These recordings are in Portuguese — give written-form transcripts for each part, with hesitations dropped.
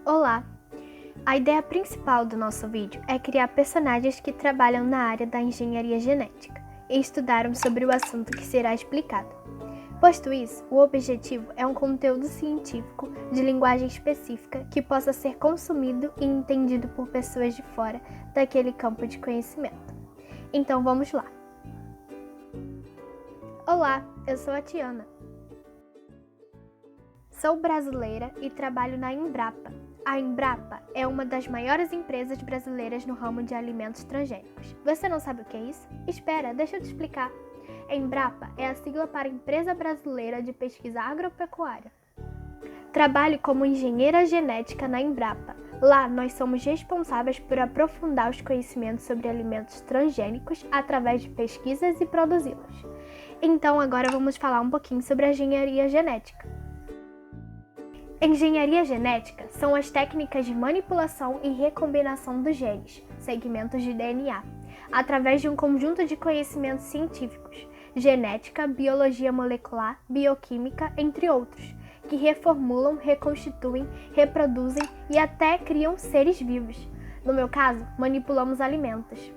Olá! A ideia principal do nosso vídeo é criar personagens que trabalham na área da engenharia genética e estudaram sobre o assunto que será explicado. Posto isso, o objetivo é um conteúdo científico de linguagem específica que possa ser consumido e entendido por pessoas de fora daquele campo de conhecimento. Então vamos lá! Olá, eu sou a Tiana. Sou brasileira e trabalho na Embrapa. A Embrapa é uma das maiores empresas brasileiras no ramo de alimentos transgênicos. Você não sabe o que é isso? Espera, deixa eu te explicar. A Embrapa é a sigla para Empresa Brasileira de Pesquisa Agropecuária. Trabalho como engenheira genética na Embrapa. Lá, nós somos responsáveis por aprofundar os conhecimentos sobre alimentos transgênicos através de pesquisas e produzi-los. Então, agora vamos falar um pouquinho sobre a engenharia genética. Engenharia genética são as técnicas de manipulação e recombinação dos genes, segmentos de DNA, através de um conjunto de conhecimentos científicos, genética, biologia molecular, bioquímica, entre outros, que reformulam, reconstituem, reproduzem e até criam seres vivos. No meu caso, manipulamos alimentos.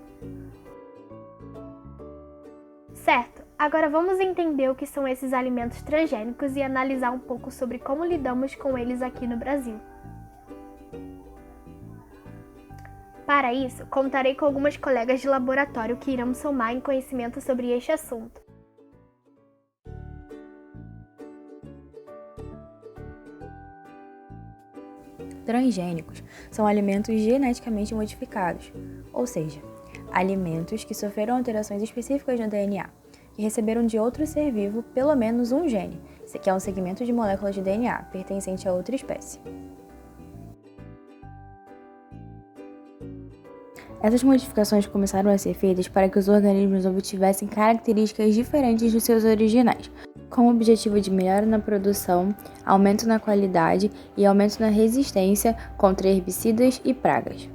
Certo, agora vamos entender o que são esses alimentos transgênicos e analisar um pouco sobre como lidamos com eles aqui no Brasil. Para isso, contarei com algumas colegas de laboratório que irão somar em conhecimento sobre este assunto. Transgênicos são alimentos geneticamente modificados, ou seja, alimentos que sofreram alterações específicas no DNA, que receberam de outro ser vivo pelo menos um gene, que é um segmento de moléculas de DNA pertencente a outra espécie. Essas modificações começaram a ser feitas para que os organismos obtivessem características diferentes dos seus originais, com o objetivo de melhora na produção, aumento na qualidade e aumento na resistência contra herbicidas e pragas.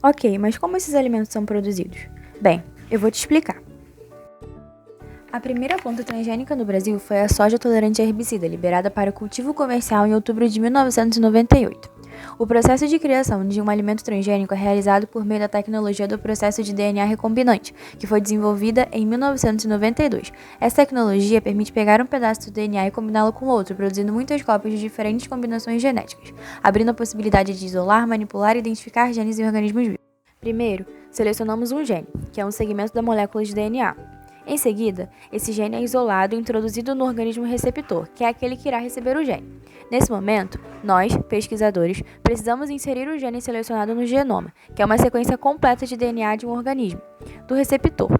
Ok, mas como esses alimentos são produzidos? Bem, eu vou te explicar. A primeira planta transgênica no Brasil foi a soja tolerante a herbicida, liberada para cultivo comercial em outubro de 1998. O processo de criação de um alimento transgênico é realizado por meio da tecnologia do processo de DNA recombinante, que foi desenvolvida em 1992. Essa tecnologia permite pegar um pedaço do DNA e combiná-lo com outro, produzindo muitas cópias de diferentes combinações genéticas, abrindo a possibilidade de isolar, manipular e identificar genes em organismos vivos. Primeiro, selecionamos um gene, que é um segmento da molécula de DNA. Em seguida, esse gene é isolado e introduzido no organismo receptor, que é aquele que irá receber o gene. Nesse momento, nós, pesquisadores, precisamos inserir o gene selecionado no genoma, que é uma sequência completa de DNA de um organismo, do receptor,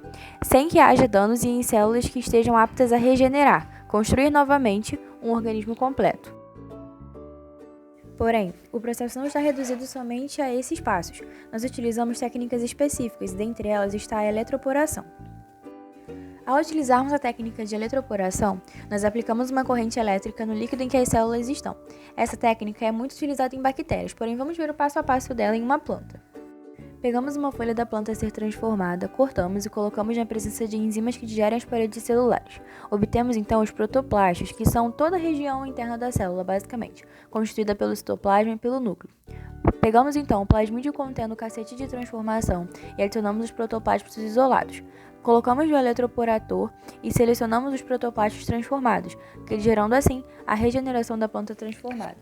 sem que haja danos em células que estejam aptas a regenerar, construir novamente um organismo completo. Porém, o processo não está reduzido somente a esses passos. Nós utilizamos técnicas específicas e dentre elas está a eletroporação. Ao utilizarmos a técnica de eletroporação, nós aplicamos uma corrente elétrica no líquido em que as células estão. Essa técnica é muito utilizada em bactérias, porém vamos ver o passo a passo dela em uma planta. Pegamos uma folha da planta a ser transformada, cortamos e colocamos na presença de enzimas que digerem as paredes celulares. Obtemos então os protoplastos, que são toda a região interna da célula, basicamente, constituída pelo citoplasma e pelo núcleo. Pegamos então o plasmídio contendo o cassete de transformação e adicionamos os protoplastos isolados. Colocamos no eletroporador e selecionamos os protoplastos transformados, gerando assim a regeneração da planta transformada.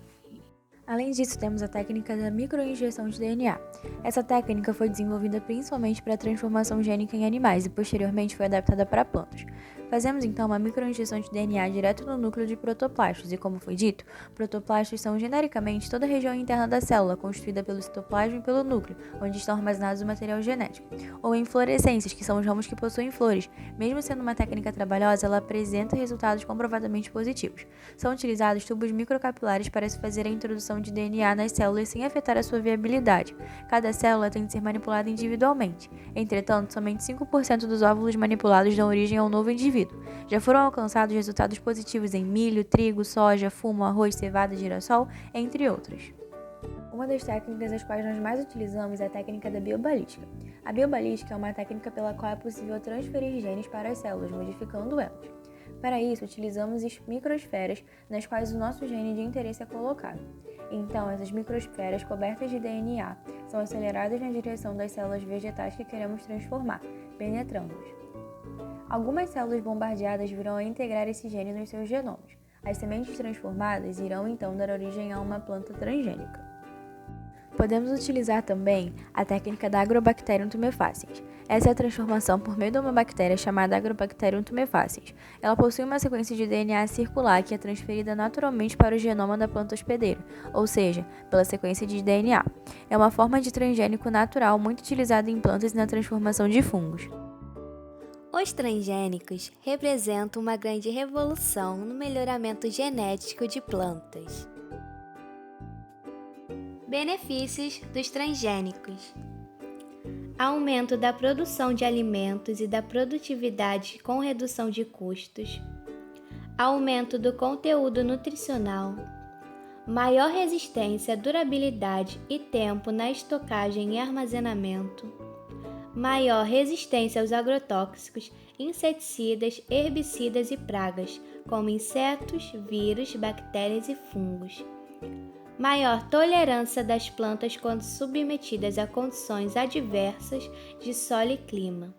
Além disso, temos a técnica da microinjeção de DNA. Essa técnica foi desenvolvida principalmente para a transformação gênica em animais e posteriormente foi adaptada para plantas. Fazemos então uma microinjeção de DNA direto no núcleo de protoplastos e, como foi dito, protoplastos são genericamente toda a região interna da célula, constituída pelo citoplasma e pelo núcleo, onde estão armazenados o material genético. Ou inflorescências, que são os ramos que possuem flores. Mesmo sendo uma técnica trabalhosa, ela apresenta resultados comprovadamente positivos. São utilizados tubos microcapilares para se fazer a introdução de DNA nas células sem afetar a sua viabilidade. Cada célula tem de ser manipulada individualmente. Entretanto, somente 5% dos óvulos manipulados dão origem a um novo indivíduo. Já foram alcançados resultados positivos em milho, trigo, soja, fumo, arroz, cevada, girassol, entre outros. Uma das técnicas as quais nós mais utilizamos é a técnica da biobalística. A biobalística é uma técnica pela qual é possível transferir genes para as células, modificando elas. Para isso, utilizamos microesferas nas quais o nosso gene de interesse é colocado. Então, essas microesferas cobertas de DNA são aceleradas na direção das células vegetais que queremos transformar, penetrando-os. Algumas células bombardeadas virão a integrar esse gene nos seus genomas. As sementes transformadas irão então dar origem a uma planta transgênica. Podemos utilizar também a técnica da Agrobacterium tumefaciens. Essa é a transformação por meio de uma bactéria chamada Agrobacterium tumefaciens. Ela possui uma sequência de DNA circular que é transferida naturalmente para o genoma da planta hospedeira, ou seja, pela sequência de DNA. É uma forma de transgênico natural muito utilizada em plantas e na transformação de fungos. Os transgênicos representam uma grande revolução no melhoramento genético de plantas. Benefícios dos transgênicos: aumento da produção de alimentos e da produtividade com redução de custos, aumento do conteúdo nutricional, maior resistência, durabilidade e tempo na estocagem e armazenamento, maior resistência aos agrotóxicos, inseticidas, herbicidas e pragas, como insetos, vírus, bactérias e fungos. Maior tolerância das plantas quando submetidas a condições adversas de solo e clima.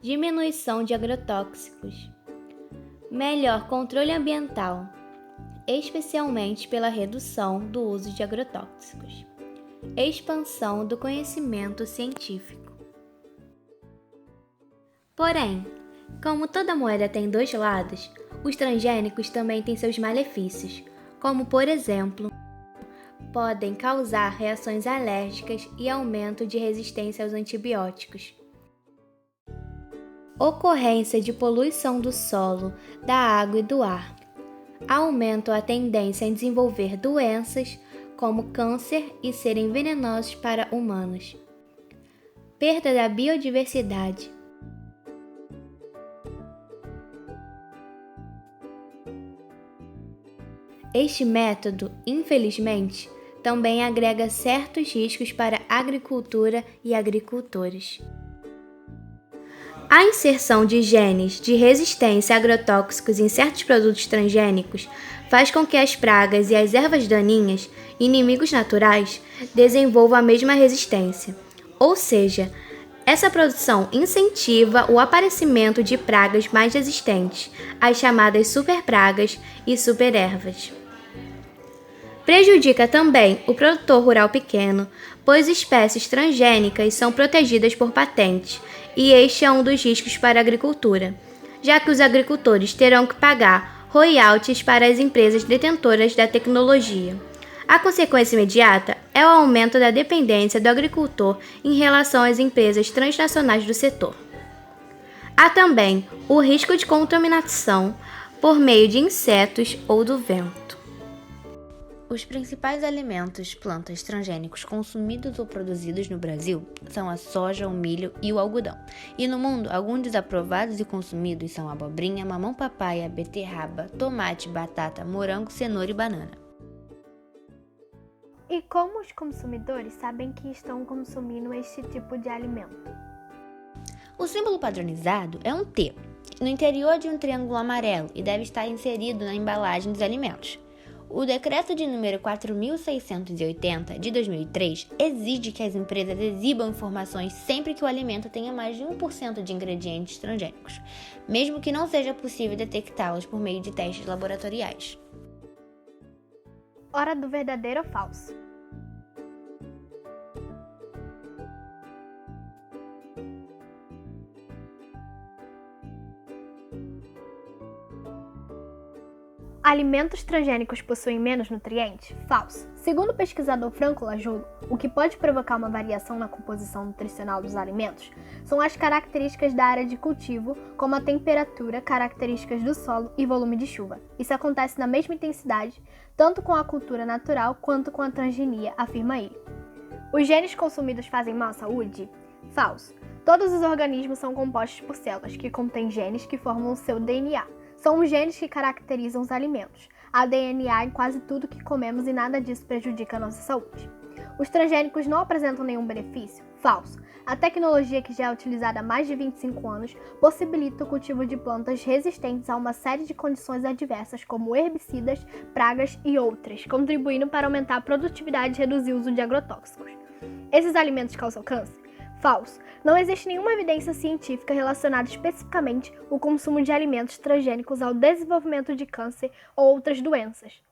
Diminuição de agrotóxicos. Melhor controle ambiental, especialmente pela redução do uso de agrotóxicos. Expansão do conhecimento científico. Porém, como toda moeda tem dois lados, os transgênicos também têm seus malefícios, como, por exemplo, podem causar reações alérgicas e aumento de resistência aos antibióticos. Ocorrência de poluição do solo, da água e do ar. Aumento a tendência em desenvolver doenças, como câncer e serem venenosos para humanos. Perda da biodiversidade. Este método, infelizmente, também agrega certos riscos para a agricultura e agricultores. A inserção de genes de resistência a agrotóxicos em certos produtos transgênicos faz com que as pragas e as ervas daninhas, inimigos naturais, desenvolvam a mesma resistência. Ou seja, essa produção incentiva o aparecimento de pragas mais resistentes, as chamadas superpragas e superervas. Prejudica também o produtor rural pequeno, pois espécies transgênicas são protegidas por patentes, e este é um dos riscos para a agricultura, já que os agricultores terão que pagar royalties para as empresas detentoras da tecnologia. A consequência imediata é o aumento da dependência do agricultor em relação às empresas transnacionais do setor. Há também o risco de contaminação por meio de insetos ou do vento. Os principais alimentos plantas transgênicos consumidos ou produzidos no Brasil são a soja, o milho e o algodão. E no mundo, alguns desaprovados e consumidos são a abobrinha, mamão-papaya, beterraba, tomate, batata, morango, cenoura e banana. E como os consumidores sabem que estão consumindo este tipo de alimento? O símbolo padronizado é um T, no interior de um triângulo amarelo e deve estar inserido na embalagem dos alimentos. O decreto de número 4.680 de 2003 exige que as empresas exibam informações sempre que o alimento tenha mais de 1% de ingredientes transgênicos, mesmo que não seja possível detectá-los por meio de testes laboratoriais. Hora do verdadeiro ou falso? Alimentos transgênicos possuem menos nutrientes? Falso. Segundo o pesquisador Franco Lajulo, o que pode provocar uma variação na composição nutricional dos alimentos são as características da área de cultivo, como a temperatura, características do solo e volume de chuva. Isso acontece na mesma intensidade, tanto com a cultura natural quanto com a transgenia, afirma ele. Os genes consumidos fazem mal à saúde? Falso. Todos os organismos são compostos por células que contêm genes que formam o seu DNA. São os genes que caracterizam os alimentos. Há DNA em quase tudo que comemos e nada disso prejudica a nossa saúde. Os transgênicos não apresentam nenhum benefício? Falso. A tecnologia, que já é utilizada há mais de 25 anos, possibilita o cultivo de plantas resistentes a uma série de condições adversas, como herbicidas, pragas e outras, contribuindo para aumentar a produtividade e reduzir o uso de agrotóxicos. Esses alimentos causam câncer? Falso. Não existe nenhuma evidência científica relacionada especificamente o consumo de alimentos transgênicos ao desenvolvimento de câncer ou outras doenças.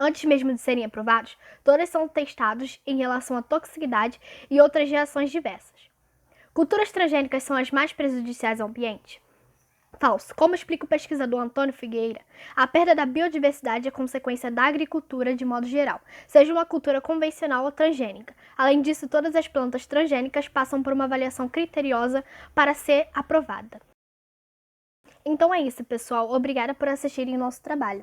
Antes mesmo de serem aprovados, todos são testados em relação à toxicidade e outras reações diversas. Culturas transgênicas são as mais prejudiciais ao ambiente? Falso. Como explica o pesquisador Antônio Figueira, a perda da biodiversidade é consequência da agricultura de modo geral, seja uma cultura convencional ou transgênica. Além disso, todas as plantas transgênicas passam por uma avaliação criteriosa para ser aprovada. Então é isso, pessoal. Obrigada por assistirem nosso trabalho.